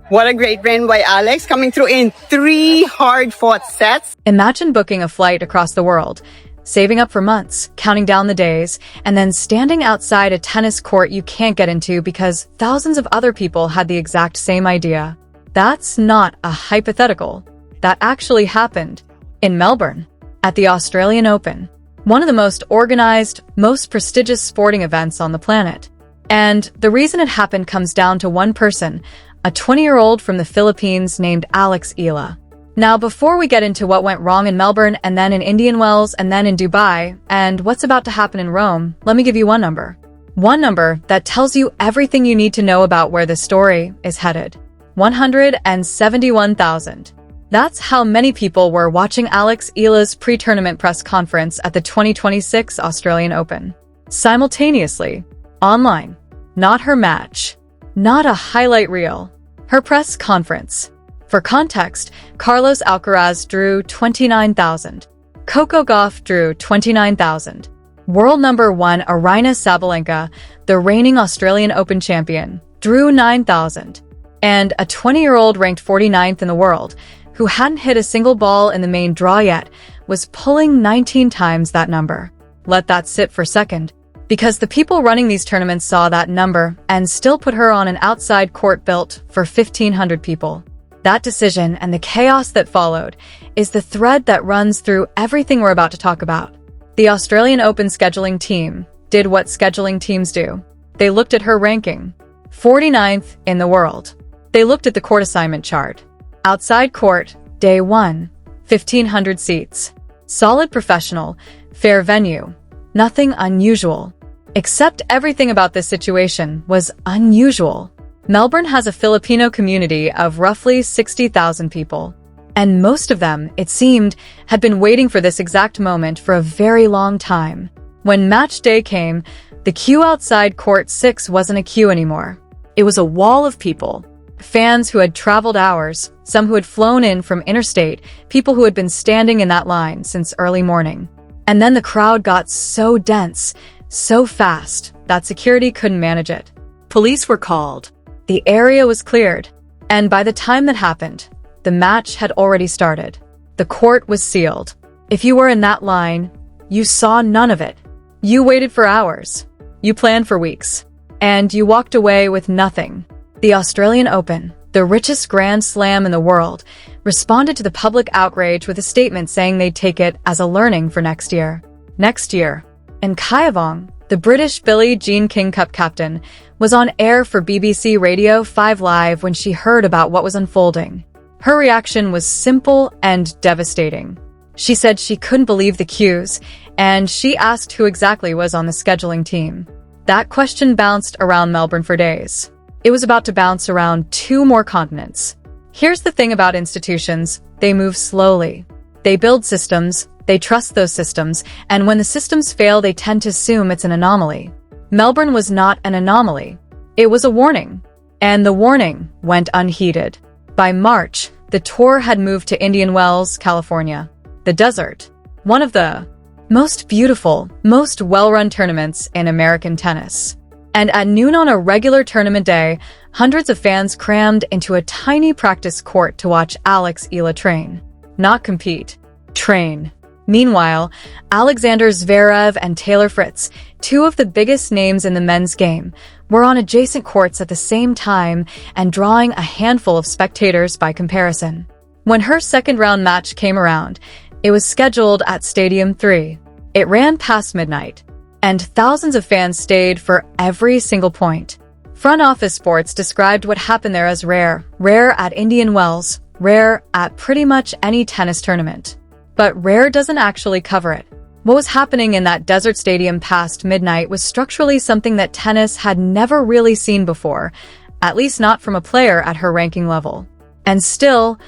What a great win by Alex, coming through in 3 hard-fought sets. Imagine booking a flight across the world, saving up for months, counting down the days, and then standing outside a tennis court you can't get into because thousands of other people had the exact same idea. That's not a hypothetical. That actually happened in Melbourne at the Australian Open, one of the most organized, most prestigious sporting events on the planet. And the reason it happened comes down to one person, a 20-year-old from the Philippines named Alex Eala. Now, before we get into what went wrong in Melbourne and then in Indian Wells and then in Dubai and what's about to happen in Rome, let me give you one number. One number that tells you everything you need to know about where this story is headed. 171,000. That's how many people were watching Alex Eala's pre-tournament press conference at the 2026 Australian Open. Simultaneously, online. Not her match. Not a highlight reel. Her press conference. For context, Carlos Alcaraz drew 29,000. Coco Gauff drew 29,000. World number 1 Aryna Sabalenka, the reigning Australian Open champion, drew 9,000. And a 20-year-old ranked 49th in the world, who hadn't hit a single ball in the main draw yet, was pulling 19 times that number. Let that sit for a second. Because the people running these tournaments saw that number and still put her on an outside court built for 1,500 people. That decision and the chaos that followed is the thread that runs through everything we're about to talk about. The Australian Open scheduling team did what scheduling teams do. They looked at her ranking, 49th in the world. They looked at the court assignment chart. Outside court, day 1, 1,500 seats. Solid professional, fair venue. Nothing unusual. Except everything about this situation was unusual. Melbourne has a Filipino community of roughly 60,000 people. And most of them, it seemed, had been waiting for this exact moment for a very long time. When match day came, the queue outside court 6 wasn't a queue anymore. It was a wall of people. Fans who had traveled hours, some who had flown in from interstate, people who had been standing in that line since early morning. And then the crowd got so dense, so fast, that security couldn't manage it. Police were called. The area was cleared. And by the time that happened, the match had already started. The court was sealed. If you were in that line, you saw none of it. You waited for hours. You planned for weeks. And you walked away with nothing. The Australian Open, the richest Grand Slam in the world, responded to the public outrage with a statement saying they'd take it as a learning for next year. Next year. And Kayavong, the British Billie Jean King Cup captain, was on air for BBC Radio 5 Live when she heard about what was unfolding. Her reaction was simple and devastating. She said she couldn't believe the cues, and she asked who exactly was on the scheduling team. That question bounced around Melbourne for days. It was about to bounce around 2 more continents. Here's the thing about institutions, they move slowly. They build systems, they trust those systems, and when the systems fail, they tend to assume it's an anomaly. Melbourne was not an anomaly. It was a warning. And the warning went unheeded. By March, the tour had moved to Indian Wells, California. The desert. One of the most beautiful, most well-run tournaments in American tennis. And at noon on a regular tournament day, hundreds of fans crammed into a tiny practice court to watch Alex Eala train. Not compete. Train. Meanwhile, Alexander Zverev and Taylor Fritz, 2 of the biggest names in the men's game, were on adjacent courts at the same time and drawing a handful of spectators by comparison. When her second-round match came around, it was scheduled at Stadium 3. It ran past midnight, and thousands of fans stayed for every single point. Front Office Sports described what happened there as rare. Rare at Indian Wells, rare at pretty much any tennis tournament. But rare doesn't actually cover it. What was happening in that desert stadium past midnight was structurally something that tennis had never really seen before, at least not from a player at her ranking level. And still,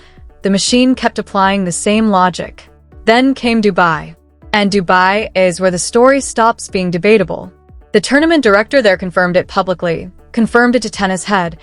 the machine kept applying the same logic. Then came Dubai. And Dubai is where the story stops being debatable. The tournament director there confirmed it publicly, confirmed it to Tennis Head.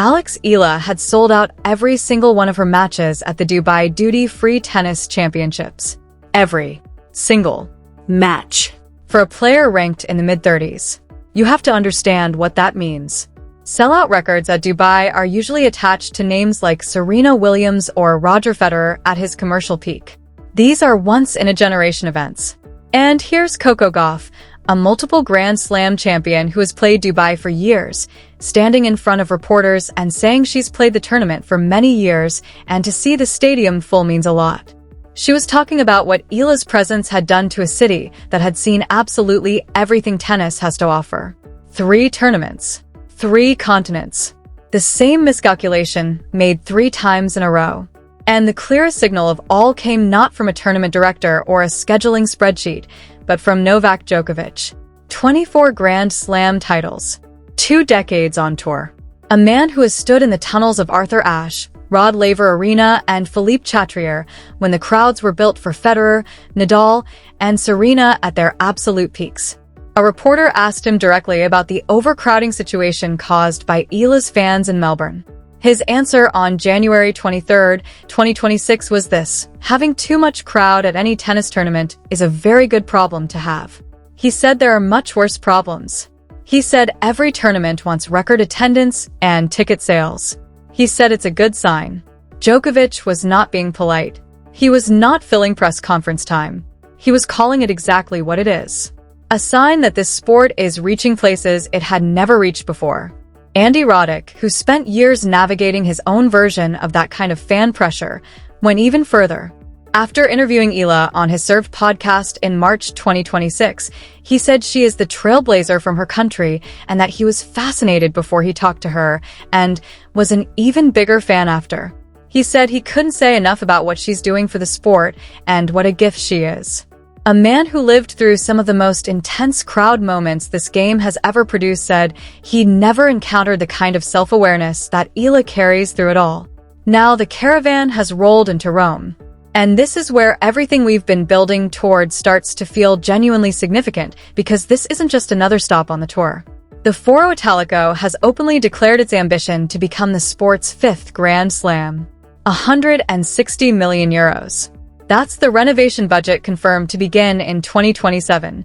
Alex Eala had sold out every single one of her matches at the Dubai Duty-Free Tennis Championships. Every single match. For a player ranked in the mid-30s, you have to understand what that means. Sellout records at Dubai are usually attached to names like Serena Williams or Roger Federer at his commercial peak. These are once-in-a-generation events. And here's Coco Gauff, a multiple Grand Slam champion who has played Dubai for years, standing in front of reporters and saying she's played the tournament for many years and to see the stadium full means a lot. She was talking about what Eala's presence had done to a city that had seen absolutely everything tennis has to offer. 3 tournaments. 3 continents. The same miscalculation made 3 times in a row. And the clearest signal of all came not from a tournament director or a scheduling spreadsheet, but from Novak Djokovic. 24 Grand Slam titles. 2 decades on tour. A man who has stood in the tunnels of Arthur Ashe, Rod Laver Arena, and Philippe Chatrier when the crowds were built for Federer, Nadal, and Serena at their absolute peaks. A reporter asked him directly about the overcrowding situation caused by Eala's fans in Melbourne. His answer on January 23, 2026 was this: having too much crowd at any tennis tournament is a very good problem to have. He said there are much worse problems. He said every tournament wants record attendance and ticket sales. He said it's a good sign. Djokovic was not being polite. He was not filling press conference time. He was calling it exactly what it is. A sign that this sport is reaching places it had never reached before. Andy Roddick, who spent years navigating his own version of that kind of fan pressure, went even further. After interviewing Eala on his Served podcast in March 2026, he said she is the trailblazer from her country and that he was fascinated before he talked to her and was an even bigger fan after. He said he couldn't say enough about what she's doing for the sport and what a gift she is. A man who lived through some of the most intense crowd moments this game has ever produced said he never encountered the kind of self-awareness that Eala carries through it all. Now the caravan has rolled into Rome. And this is where everything we've been building towards starts to feel genuinely significant, because this isn't just another stop on the tour. The Foro Italico has openly declared its ambition to become the sport's 5th Grand Slam. 160 million euros. That's the renovation budget confirmed to begin in 2027.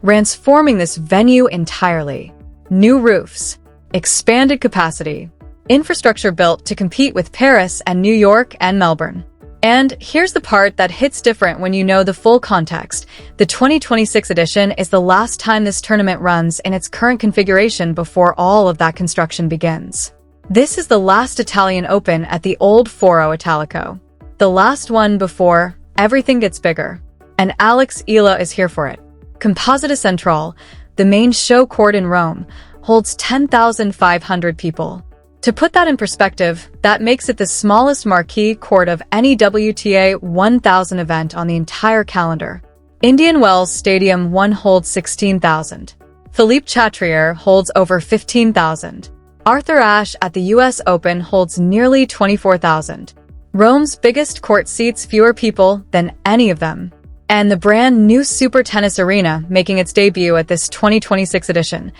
Transforming this venue entirely. New roofs. Expanded capacity. Infrastructure built to compete with Paris and New York and Melbourne. And here's the part that hits different when you know the full context. The 2026 edition is the last time this tournament runs in its current configuration before all of that construction begins. This is the last Italian Open at the old Foro Italico. The last one before everything gets bigger. And Alex Eala is here for it. Composita Central, the main show court in Rome, holds 10,500 people. To put that in perspective, that makes it the smallest marquee court of any WTA 1000 event on the entire calendar. Indian Wells Stadium 1 holds 16,000. Philippe Chatrier holds over 15,000. Arthur Ashe at the US Open holds nearly 24,000. Rome's biggest court seats fewer people than any of them. And the brand new Super Tennis Arena making its debut at this 2026 edition.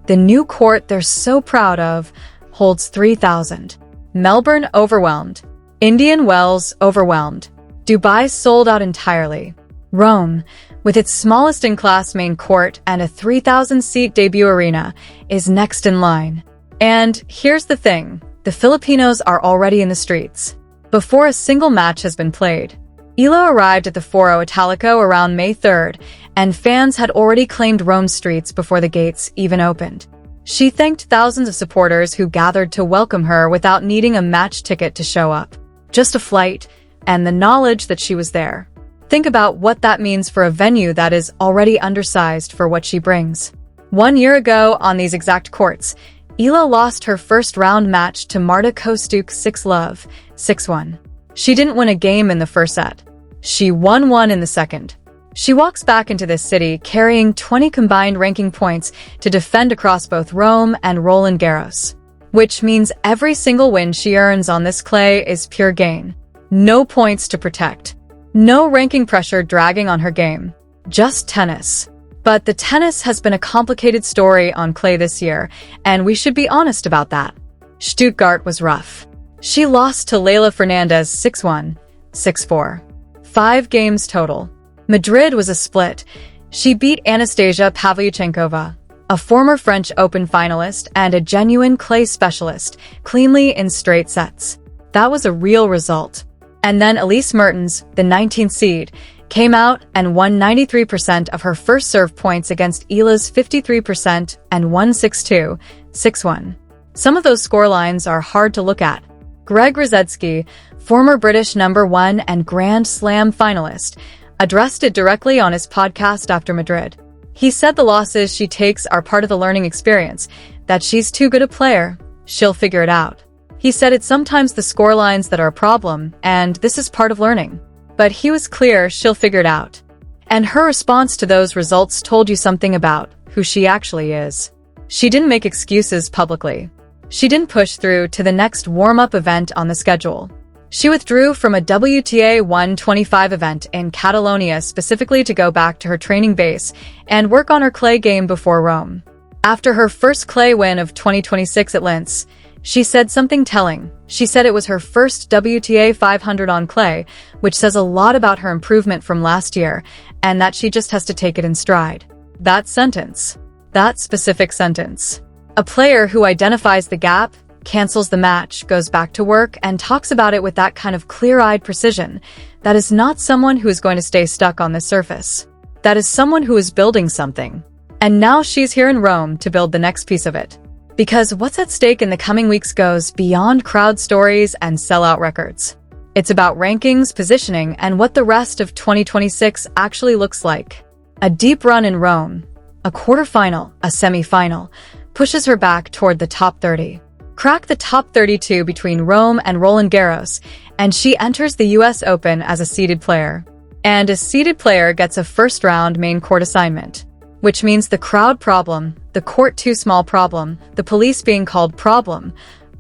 The new court they're so proud of holds 3,000. Melbourne overwhelmed. Indian Wells overwhelmed. Dubai sold out entirely. Rome, with its smallest in-class main court and a 3,000-seat debut arena, is next in line. And here's the thing, the Filipinos are already in the streets. Before a single match has been played. Eala arrived at the Foro Italico around May 3rd, and fans had already claimed Rome's streets before the gates even opened. She thanked thousands of supporters who gathered to welcome her without needing a match ticket to show up. Just a flight, and the knowledge that she was there. Think about what that means for a venue that is already undersized for what she brings. 1 year ago on these exact courts, Eala lost her first round match to Marta Kostyuk 6-love, 6-1. She didn't win a game in the first set. She won one in the second. She walks back into this city carrying 20 combined ranking points to defend across both Rome and Roland Garros. Which means every single win she earns on this clay is pure gain. No points to protect. No ranking pressure dragging on her game. Just tennis. But the tennis has been a complicated story on clay this year, and we should be honest about that. Stuttgart was rough. She lost to Leylah Fernandez 6-1, 6-4. 5 games total. Madrid was a split. She beat Anastasia Pavlyuchenkova a former French Open finalist and a genuine clay specialist, cleanly in straight sets. That was a real result. And then Elise Mertens, the 19th seed, came out and won 93% of her first serve points against Eala's 53% and won 6-2, 6-1. Some of those scorelines are hard to look at. Greg Rosetsky, former British number 1 and Grand Slam finalist, addressed it directly on his podcast after Madrid. He said the losses she takes are part of the learning experience, that she's too good a player, she'll figure it out. He said it's sometimes the scorelines that are a problem, and this is part of learning. But he was clear she'll figure it out. And her response to those results told you something about who she actually is. She didn't make excuses publicly. She didn't push through to the next warm-up event on the schedule. She withdrew from a WTA 125 event in Catalonia specifically to go back to her training base and work on her clay game before Rome. After her first clay win of 2026 at Linz, she said something telling. She said it was her first WTA 500 on clay, which says a lot about her improvement from last year, and that she just has to take it in stride. That specific sentence. A player who identifies the gap, cancels the match, goes back to work, and talks about it with that kind of clear-eyed precision. That is not someone who is going to stay stuck on the surface. That is someone who is building something. And now she's here in Rome to build the next piece of it. Because what's at stake in the coming weeks goes beyond crowd stories and sellout records. It's about rankings, positioning, and what the rest of 2026 actually looks like. A deep run in Rome, a quarterfinal, a semi-final, pushes her back toward the top 30. Crack the top 32 between Rome and Roland Garros, and she enters the US Open as a seeded player. And a seeded player gets a first-round main court assignment. Which means the crowd problem, the court too small problem, the police being called problem,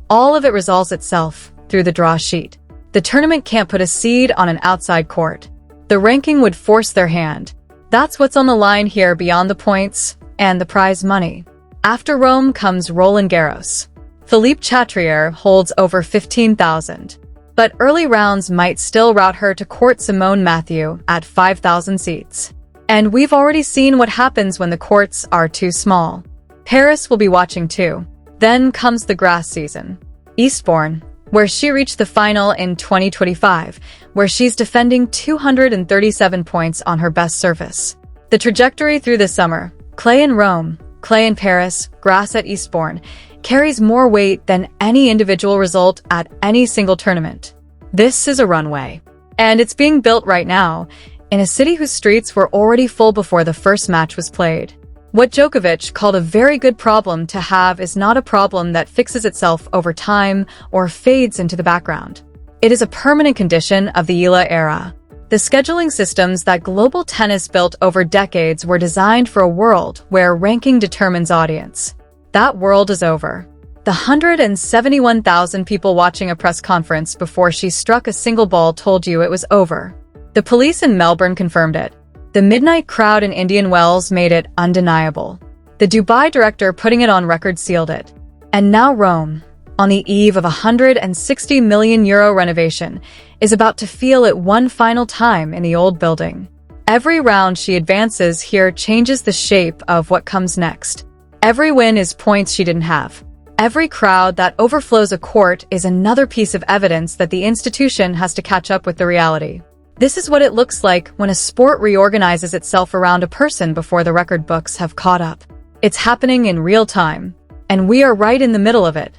all of it resolves itself through the draw sheet. The tournament can't put a seed on an outside court. The ranking would force their hand. That's what's on the line here beyond the points and the prize money. After Rome comes Roland Garros. Philippe Chatrier holds over 15,000. But early rounds might still route her to court Simone Matthew at 5,000 seats. And we've already seen what happens when the courts are too small. Paris will be watching too. Then comes the grass season. Eastbourne, where she reached the final in 2025, where she's defending 237 points on her best surface. The trajectory through the summer, clay in Rome, clay in Paris, grass at Eastbourne, carries more weight than any individual result at any single tournament. This is a runway. And it's being built right now, in a city whose streets were already full before the first match was played. What Djokovic called a very good problem to have is not a problem that fixes itself over time or fades into the background. It is a permanent condition of the Eala era. The scheduling systems that global tennis built over decades were designed for a world where ranking determines audience. That world is over. The 171,000 people watching a press conference before she struck a single ball told you it was over. The police in Melbourne confirmed it. The midnight crowd in Indian Wells made it undeniable. The Dubai director putting it on record sealed it. And now Rome, on the eve of a €160 million renovation, is about to feel it one final time in the old building. Every round she advances here changes the shape of what comes next. Every win is points she didn't have. Every crowd that overflows a court is another piece of evidence that the institution has to catch up with the reality. This is what it looks like when a sport reorganizes itself around a person before the record books have caught up. It's happening in real time, and we are right in the middle of it.